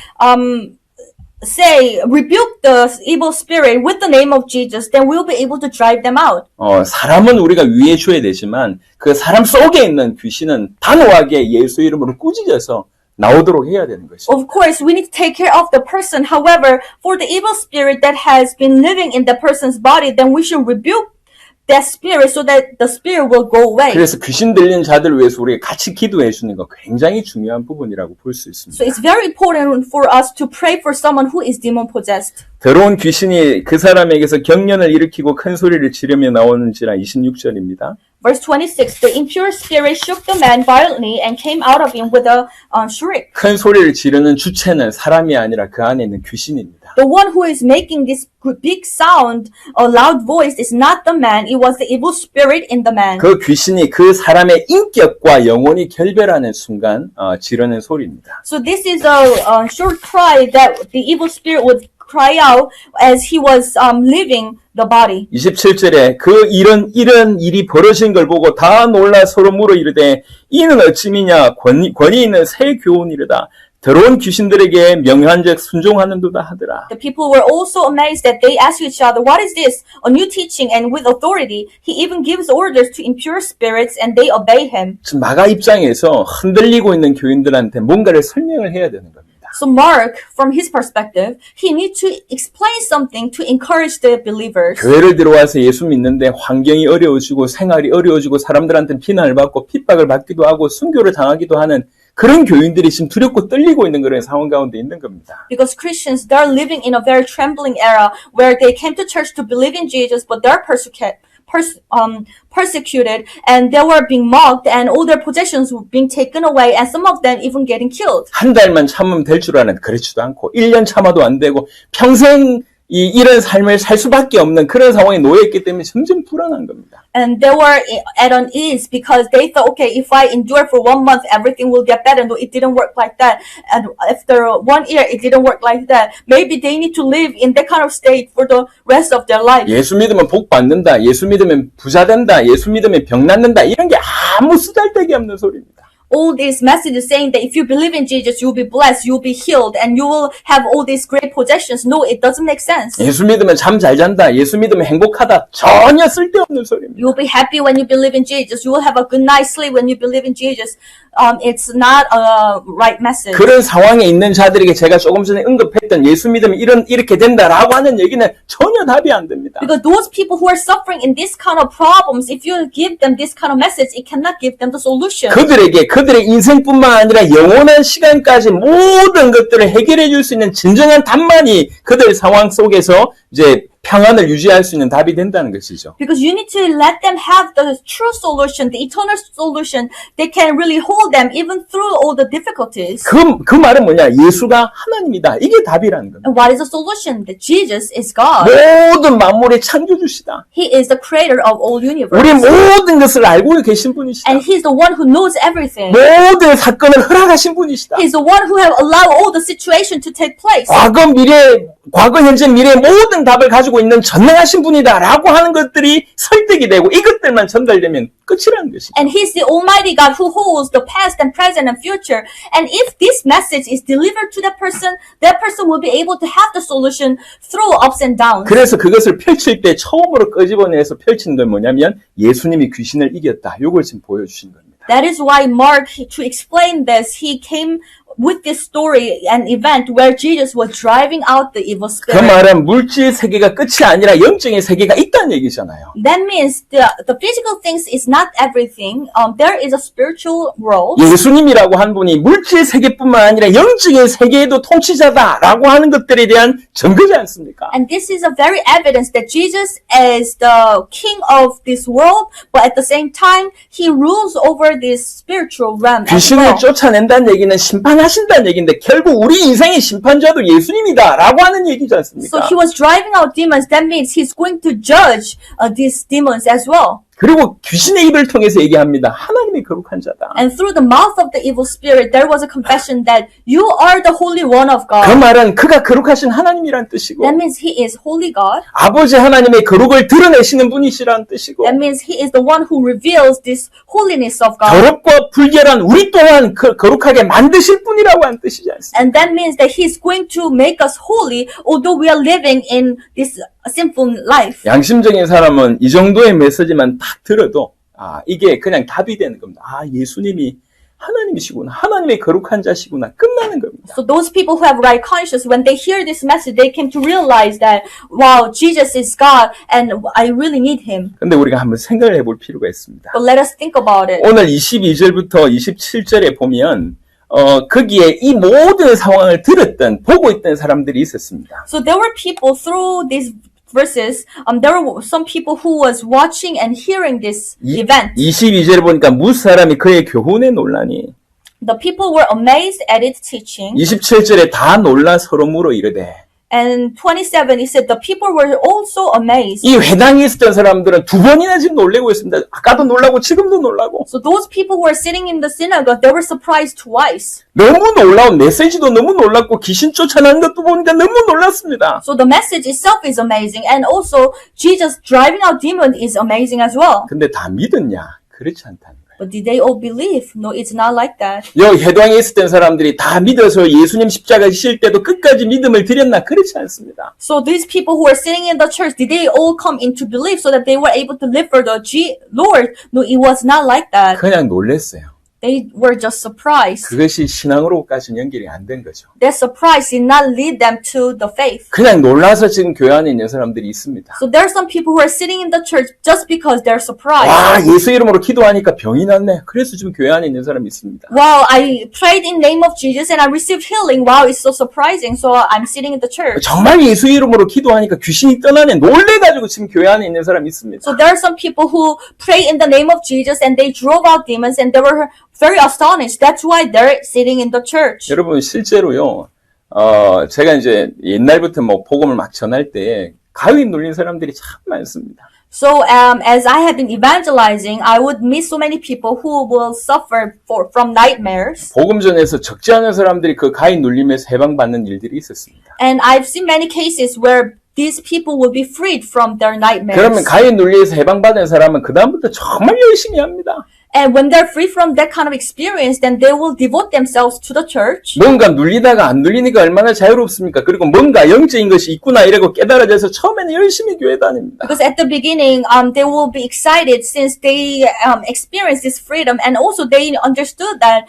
say rebuke the evil spirit with the name of Jesus, then we'll be able to drive them out. 사람은 우리가 위해 줘야 되지만 그 사람 속에 있는 귀신은 단호하게 예수 이름으로 꾸짖어서 나오도록 해야 되는 것이죠. Of course, we need to take care of the person. However, for the evil spirit that has been living in the person's body, then we should rebuke that spirit so that the spirit will go away. 그래서 귀신 들린 자들 위해서 우리가 같이 기도해 주는 거 굉장히 중요한 부분이라고 볼 수 있습니다. So it's very important for us to pray for someone who is demon possessed. 더러운 귀신이 그 사람에게서 경련을 일으키고 큰 소리를 지르며 나오는지라 26절입니다. Verse 26, the impure spirit shook the man violently and came out of him with a shriek. 큰 소리를 지르는 주체는 사람이 아니라 그 안에 있는 귀신입니다. The one who is making this big sound, a loud voice, is not the man. It was the evil spirit in the man. 그 귀신이 그 사람의 인격과 영혼이 결별하는 순간 지르는 소리입니다. So this is a short cry that the evil spirit would cry out as he was leaving the body. 27절에 그 이런 일이 벌어진 걸 보고 다 놀라 서로 물어 이르되 이는 어찌미냐 권위 있는 새 교훈이르다. 더러운 귀신들에게 명한즉 순종하는도다 하더라. The people were also amazed that they asked each other, what is this? A new teaching and with authority. He even gives orders to impure spirits and they obey him. 지금 마가 입장에서 흔들리고 있는 교인들한테 뭔가를 설명을 해야 되는 겁니다. So Mark, from his perspective, he needs to explain something to encourage the believers. 교회를 들어와서 예수 믿는데 환경이 어려워지고 생활이 어려워지고 사람들한테 비난을 받고 핍박을 받기도 하고 순교를 당하기도 하는 그런 교인들이 지금 두렵고 떨리고 있는 그런 상황 가운데 있는 겁니다. Because Christians, they're living in a very trembling era where they came to church to believe in Jesus, but they're persecuted and they were being mocked and all their possessions were being taken away and some of them even getting killed. 한 달만 참으면 될 줄 아는 그렇지도 않고 1년 참아도 안 되고 평생 이런 삶을 살 수밖에 없는 그런 상황에 놓여있기 때문에 점점 불안한 겁니다. And they were at unease because they thought, okay, if I endure for 1 month, everything will get better. No, it didn't work like that. And after 1 year, it didn't work like that. Maybe they need to live in that kind of state for the rest of their life. 예수 믿으면 복 받는다. 예수 믿으면 부자 된다. 예수 믿으면 병 낫는다. 이런 게 아무 쓰잘데기 없는 소리입니다. All these messages saying that if you believe in Jesus, you'll be blessed, you'll be healed, and you will have all these great possessions. No, it doesn't make sense. 예수 믿으면 잠 잘 잔다. 예수 믿으면 행복하다. 전혀 쓸데없는 소리입니다. You'll be happy when you believe in Jesus. You will have a good night's sleep when you believe in Jesus. It's not a right message. 그런 상황에 있는 자들에게 제가 조금 전에 언급했던 예수 믿으면 이렇게 된다라고 하는 얘기는 전혀 답이 안 됩니다. Because those people who are suffering in this kind of problems, if you give them this kind of message, it cannot give them the solution. 그들의 인생뿐만 아니라 영원한 시간까지 모든 것들을 해결해 줄 수 있는 진정한 답만이 그들 상황 속에서 이제 평안을 유지할 수 있는 답이 된다는 것이죠. Because you need to let them have the true solution, the eternal solution that can really hold them even through all the difficulties. 그 말은 뭐냐? 예수가 하나님이다. 이게 답이라는 겁니다. And what is the solution? That Jesus is God. 모든 만물의 창조주시다. He is the creator of all universe. 우리 모든 것을 알고 계신 분이시다. And He's the one who knows everything. 모든 사건을 허락하신 분이시다. He's the one who have allowed all the situation to take place. 과거, 현재, 미래 모든 답을 가지고 있는 전능하신 분이다라고 하는 것들이 설득이 되고 이것들만 전달되면 끝이라는 것이죠. And He's the Almighty God who holds the past and present and future. And if this message is delivered to that person will be able to have the solution through ups and downs. 그래서 그것을 펼칠 때 처음으로 끄집어내서 펼치는 건 뭐냐면 예수님이 귀신을 이겼다. 이걸 지금 보여주신 겁니다. That is why Mark, to explain this, he came with this story, an event where Jesus was driving out the evil 그 spirit. 말은 물질 세계가 끝이 아니라 영적인 세계가 있다는 얘기잖아요. That means the physical things is not everything. There is a spiritual world. 예수님이라고 한 분이 물질 세계뿐만 아니라 영적인 세계에도 통치자다라고 하는 것들에 대한 증거지 않습니까? And this is a very evidence that Jesus is the king of this world, but at the same time, he rules over this spiritual realm as 귀신을 well. 쫓아낸다는 얘기는 심판하신다는 얘기인데 결국 우리 인생의 심판자도 예수님이다라고 하는 얘기지 않습니까? So he was driving out demons. That means he's going to judge these demons as well. 그리고 귀신의 입을 통해서 얘기합니다. 하나님이 거룩한 자다. And through the mouth of the evil spirit, there was a confession that you are the Holy One of 그 God. 말은 그가 거룩하신 하나님이란 뜻이고 That means He is Holy God. 아버지 하나님의 거룩을 드러내시는 분이시란 뜻이고 That means He is the one who reveals this holiness of God. 더럽고 불결한 우리 또한 거룩하게 만드실 분이라고 한 뜻이지 않습니까? And that means that He's going to make us holy, although we are living in this sinful life. 양심적인 사람은 이 정도의 메시지만 딱 들어도 이게 그냥 답이 되는 겁니다. 예수님이 하나님이시구나. 하나님의 거룩한 자시구나. 끝나는 겁니다. So those people who have right conscience, when they hear this message, they came to realize that, wow, Jesus is God and I really need Him. 근데 우리가 한번 생각을 해볼 필요가 있습니다. But let us think about it. 오늘 22절부터 27절에 보면 거기에 이 모든 상황을 들었던 보고 있던 사람들이 있었습니다. So there were people through these verses, there were some people who was watching and hearing this event. 22절에 보니까 무사람이 그의 교훈에 놀라니 The people were amazed at its teaching. 27절에 다 놀라 서로 물어 이르되 And 27, it said the people were also amazed. 이 회당에 있었던 사람들은 두 번이나 지금 놀래고 있습니다. 아까도 놀라고 지금도 놀라고 So those people who were sitting in the synagogue, they were surprised twice. 너무 놀라운 메시지도 너무 놀랐고 귀신 쫓아나는 것도 보니까 너무 놀랐습니다. So the message itself is amazing, and also Jesus driving out demons is amazing as well. 근데 다 믿었냐? 그렇지 않다는 거예요. But did they all believe? No, it's not like that. 여기 회당에 있었던 사람들이 다 믿어서 예수님 십자가 지실 때도 끝까지 믿음을 드렸나? 그렇지 않습니다. So these people who were sitting in the church, did they all come into belief so that they were able to live for the Lord? No, it was not like that. 그냥 놀랬어요. They were just surprised. 그것이 신앙으로까지는 연결이 안 된 거죠. That surprise did not lead them to the faith. 그냥 놀라서 지금 교회 안에 있는 사람들이 있습니다. So there are some people who are sitting in the church just because they're surprised. 와, 예수 이름으로 기도하니까 병이 낫네. 그래서 지금 교회 안에 있는 사람이 있습니다. Wow, I prayed in the name of Jesus and I received healing. Wow, it's so surprising. So I'm sitting in the church. 정말 예수 이름으로 기도하니까 귀신이 떠나네. 놀래가지고 지금 교회 안에 있는 사람이 있습니다. So there are some people who pray in the name of Jesus and they drove out demons and they were very astonished. That's why they're sitting in the church. 여러분 실제로요. 제가 이제 옛날부터 뭐 복음을 막 전할 때 가위 눌린 사람들이 참 많습니다. So as I have been evangelizing, I would meet so many people who will suffer from nightmares. 복음 전에서 적지 않은 사람들이 그 가위 눌림에서 해방받는 일들이 있었습니다. And I've seen many cases where these people will be freed from their nightmares. 그러면 가위 눌림에서 해방받은 사람은 그 다음부터 정말 열심히 합니다. And when they're free from that kind of experience, then they will devote themselves to the church. 뭔가 눌리다가 안 눌리니까 얼마나 자유롭습니까? 그리고 뭔가 영적인 것이 있구나 이러고 깨달아져서 처음에는 열심히 교회 다닙니다. Because at the beginning, they will be excited since they experienced this freedom, and also they understood that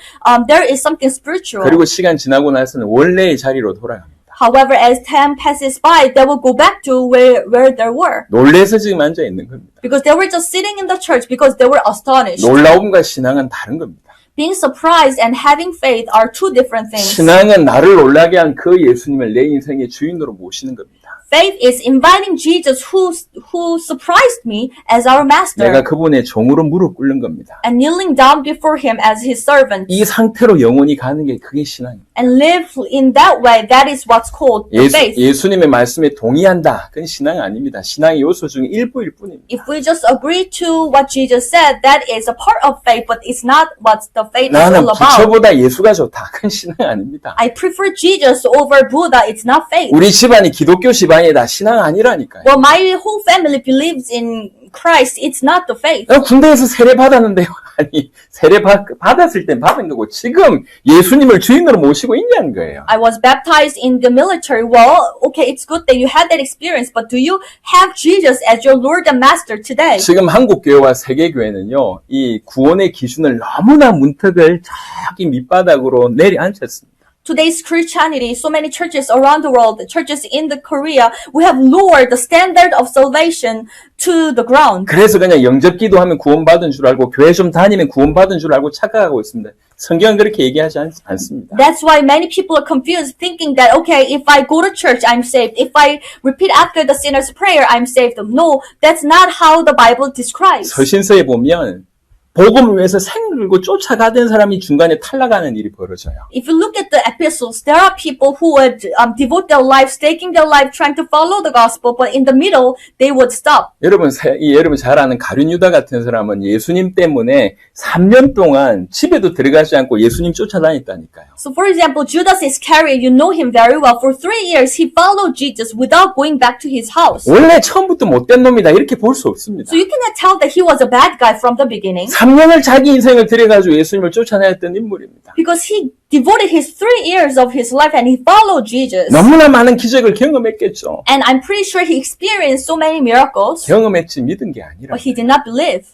there is something spiritual. 그리고 시간 지나고 나서는 원래의 자리로 돌아갑니다. However, as time passes by, they will go back to where they were. 놀래서 지금 앉아 있는 겁니다. Because they were just sitting in the church because they were astonished. 놀라움과 신앙은 다른 겁니다. Being surprised and having faith are two different things. 신앙은 나를 놀라게 한 그 예수님을 내 인생의 주인으로 모시는 겁니다. Faith is inviting Jesus who surprised me as our master. 내가 그분의 종으로 무릎 꿇는 겁니다. And kneeling down before him as his servant. 이 상태로 영원히 가는 게 그게 신앙입니다. And live in that way, that is what's called faith. 예수님의 말씀에 동의한다. 그건 신앙 아닙니다. 신앙의 요소 중에 일부일 뿐입니다. If we just agree to what Jesus said, that is a part of faith, but it's not what the faith is 나는 all about. 부처보다 예수가 좋다. 그건 신앙 아닙니다. I prefer Jesus over Buddha, it's not faith. 우리 집안이 기독교 집안이다. 신앙 아니라니까요. Well, my whole family believes in Christ, it's not the faith. 군대에서 세례 받았는데요. 아니, 세례 받았을 땐 받은 거고 지금 예수님을 주인으로 모시고 있냐는 거예요. I was baptized in the military. Well, okay, it's good that you had that experience, but do you have Jesus as your Lord and Master today? 지금 한국 교회와 세계 교회는요, 이 구원의 기준을 너무나 문턱을 저기 밑바닥으로 내려앉혔습니다. Today's Christianity, so many churches around the world, churches in the Korea, we have lowered the standard of salvation to the ground. 그래서 그냥 영접 기도하면 구원받은 줄 알고 교회 좀 다니면 구원받은 줄 알고 착각하고 있습니다. 성경은 그렇게 얘기하지 않습니다. That's why many people are confused, thinking that, okay, if I go to church, I'm saved. If I repeat after the sinner's prayer, I'm saved. No, that's not how the Bible describes. 서신서에 보면 복음을 위해서 생을 걸고 쫓아가던 사람이 중간에 탈락하는 일이 벌어져요. If you look at the epistles, there are people who would devote their life, staking their life, trying to follow the gospel, but in the middle, they would stop. 여러분 잘 아는 가룟 유다 같은 사람은 예수님 때문에 3년 동안 집에도 들어가지 않고 예수님 쫓아다녔다니까요. So for example, Judas Iscariot, you know him very well. For 3 years, he followed Jesus without going back to his house. 원래 처음부터 못된 놈이다 이렇게 볼 수 없습니다. So you cannot tell that he was a bad guy from the beginning. 3년을 자기 인생을 들여가지고 예수님을 쫓아내었던 인물입니다. Because he devoted his 3 years of his life and he followed Jesus. 너무나 많은 기적을 경험했겠죠. And I'm pretty sure he experienced so many miracles, 경험했지 믿은 게 아니라 but he did not believe.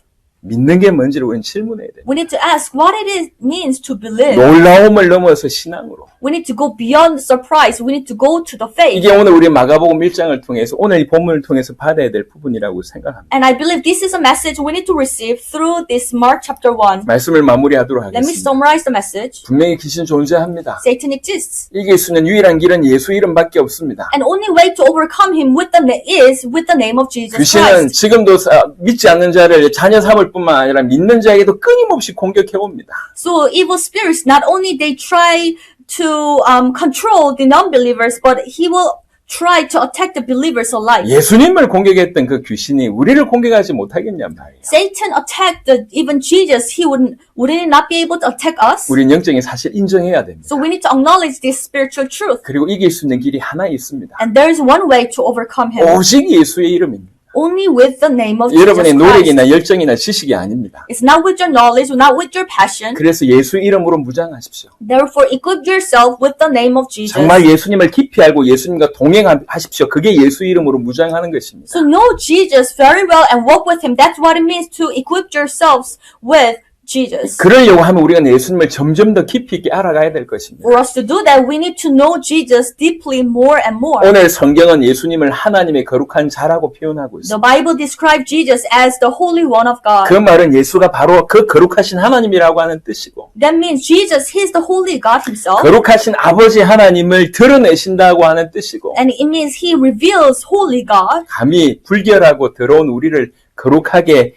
믿는 게 뭔지를 우리는 질문해야 돼요. We need to ask what it means to believe. 놀라움을 넘어서 신앙으로. We need to go beyond surprise. We need to go to the faith. 이게 오늘 우리 마가복음 1장을 통해서 오늘 이 본문을 통해서 받아야 될 부분이라고 생각합니다. And I believe this is a message we need to receive through this Mark chapter 1. 말씀을 마무리하도록 Let me 하겠습니다. summarize the message. 분명히 귀신 존재합니다. Satan exists. 이길 수 있는 유일한 길은 예수 이름밖에 없습니다. And only way to overcome him with is with the name of Jesus 귀신은 Christ. 지금도 믿지 않는 자를 자녀 삼을 뿐만 아니라 믿는 자에게도 끊임없이 공격해 옵니다. So evil spirits, not only they try to control the non-believers, but he will try to attack the believers alike. 예수님을 공격했던 그 귀신이 우리를 공격하지 못하겠냔 말이에요. Satan attacked even Jesus. Would he not be able to attack us? 우리는 영적인 사실 인정해야 됩니다. So we need to acknowledge this spiritual truth. 그리고 이길 수 있는 길이 하나 있습니다. And there is one way to overcome him. 오직 예수의 이름입니다. Only with the name of Jesus 여러분의 Christ. 노력이나 열정이나 지식이 아닙니다. It's not with your knowledge, not with your passion. 그래서 예수 이름으로 무장하십시오. Therefore, equip yourself with the name of Jesus. 정말 예수님을 깊이 알고 예수님과 동행하십시오. 그게 예수 이름으로 무장하는 것입니다. So know Jesus very well and walk with him. That's what it means to equip yourselves with Jesus. 그러려고 하면 우리가 예수님을 점점 더 깊이 있게 알아가야 될 것입니다. For us to do that, we need to know Jesus deeply more and more. 오늘 성경은 예수님을 하나님의 거룩한 자라고 표현하고 The 있습니다. Bible describes Jesus as the Holy One of God. 그 말은 예수가 바로 그 거룩하신 하나님이라고 하는 뜻이고 That means Jesus, He is the Holy God Himself. 거룩하신 아버지 하나님을 드러내신다고 하는 뜻이고 And it means He reveals Holy God. 감히 불결하고 더러운 우리를 거룩하게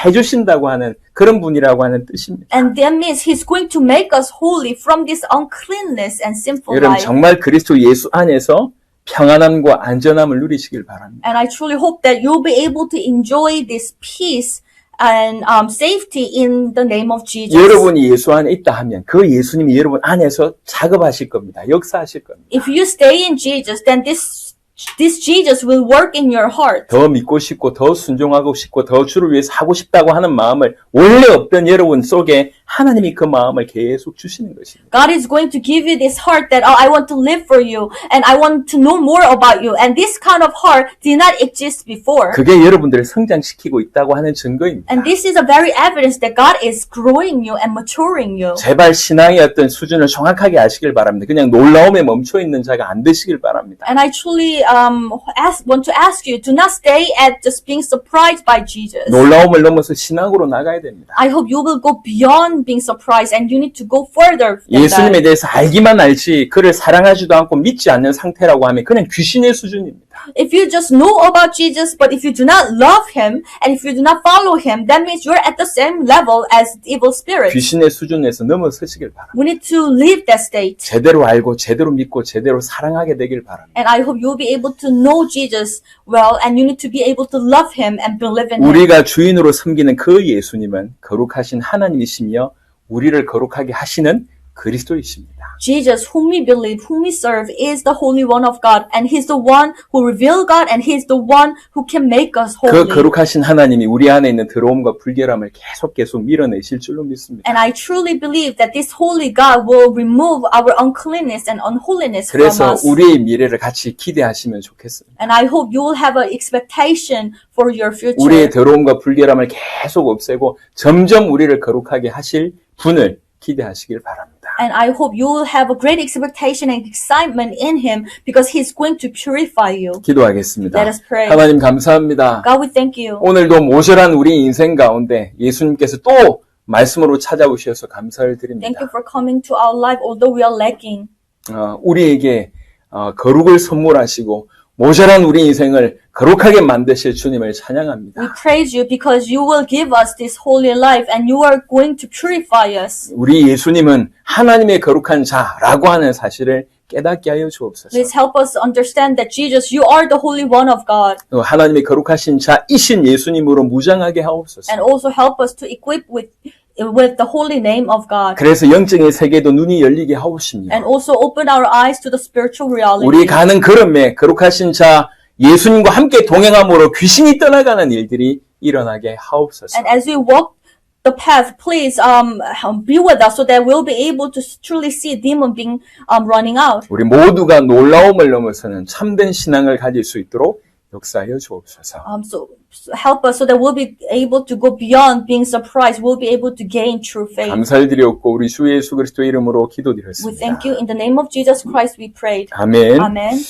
해주신다고 하는 그런 분이라고 하는 뜻입니다. And that means He's going to make us holy from this uncleanness and sinful 여러분 life. 정말 그리스도 예수 안에서 평안함과 안전함을 누리시길 바랍니다. And I truly hope that you'll be able to enjoy this peace and safety in the name of Jesus. 여러분이 예수 안에 있다 하면 그 예수님이 여러분 안에서 작업하실 겁니다. 역사하실 겁니다. If you stay in Jesus, then this Jesus will work in your heart. 더 믿고 싶고 더 순종하고 싶고 더 주를 위해서 하고 싶다고 하는 마음을 원래 없던 여러분 속에 하나님이 그 마음을 계속 주시는 것입니다. God is going to give you this heart that, oh, I want to live for you and I want to know more about you. And this kind of heart did not exist before. 그게 여러분들을 성장시키고 있다고 하는 증거입니다. And this is a very evidence that God is growing you and maturing you. 제발 신앙의 어떤 수준을 정확하게 아시길 바랍니다. 그냥 놀라움에 멈춰 있는 자가 안 되시길 바랍니다. And I truly want to ask you, do not stay at just being surprised by Jesus. 놀라움을 넘어서 신앙으로 나가야 됩니다. I hope you will go beyond being surprised and you need to go further than 예수님에 that. 대해서 알기만 알지 그를 사랑하지도 않고 믿지 않는 상태라고 하면 그냥 귀신의 수준입니다. If you just know about Jesus, but if you do not love Him and if you do not follow Him, that means you're at the same level as evil spirits. 귀신의 수준에서 넘어서시길 바랍니다. We need to leave that state. 제대로 알고 제대로 믿고 제대로 사랑하게 되길 바랍니다. And I hope you'll be able to know Jesus well and you need to be able to love Him and believe in Him. 우리가 주인으로 섬기는 그 예수님은 거룩하신 하나님이시며 우리를 거룩하게 하시는 그리스도이십니다. Jesus, whom we believe, whom we serve, is the Holy One of God, and He's the one who revealed God, and He's the one who can make us 그 holy. 거룩하신 하나님이 우리 안에 있는 더러움과 불결함을 계속 밀어내실 줄로 믿습니다. And I truly believe that this Holy God will remove our uncleanness and unholiness from 그래서 us. 우리의 미래를 같이 기대하시면 좋겠습니다. And I hope you will have an expectation for your future. 우리의 더러움과 불결함을 계속 없애고 점점 우리를 거룩하게 하실 분을 기대하시길 바랍니다. And I hope you will have a great expectation and excitement in Him because He's going to purify you. 기도하겠습니다. Let us pray. 하나님 감사합니다. God, we thank you. 오늘도 모자란 우리 인생 가운데 예수님께서 또 말씀으로 찾아오셔서 감사를 드립니다. Thank you for coming to our life although we are lacking. 우리에게 거룩을 선물하시고 모자란 우리 인생을 거룩하게 만드실 주님을 찬양합니다. We praise you because you will give us this holy life and you are going to purify us. 우리 예수님은 하나님의 거룩한 자라고 하는 사실을 깨닫게 하여 주옵소서. Please help us understand that Jesus, you are the Holy One of God. 또 하나님의 거룩하신 자이신 예수님으로 무장하게 하옵소서. And also help us to equip with the holy name of God. 그래서 영적인 세계도 눈이 열리게 하옵시며 And also open our eyes to the spiritual reality. 우리 가는 걸음에 거룩하신 자 예수님과 함께 동행함으로 귀신이 떠나가는 일들이 일어나게 하옵소서. And as we walk the path, please be with us so that we'll be able to truly see demon being running out. 우리 모두가 놀라움을 넘어서는 참된 신앙을 가질 수 있도록 역사하여 주옵소서. So help us so that we'll be able to go beyond being surprised. We'll be able to gain true faith. 감사를 드리옵고 우리 주 예수 그리스도의 이름으로 We 기도드렸습니다. thank you. In the name of Jesus Christ we prayed. 아멘. Amen.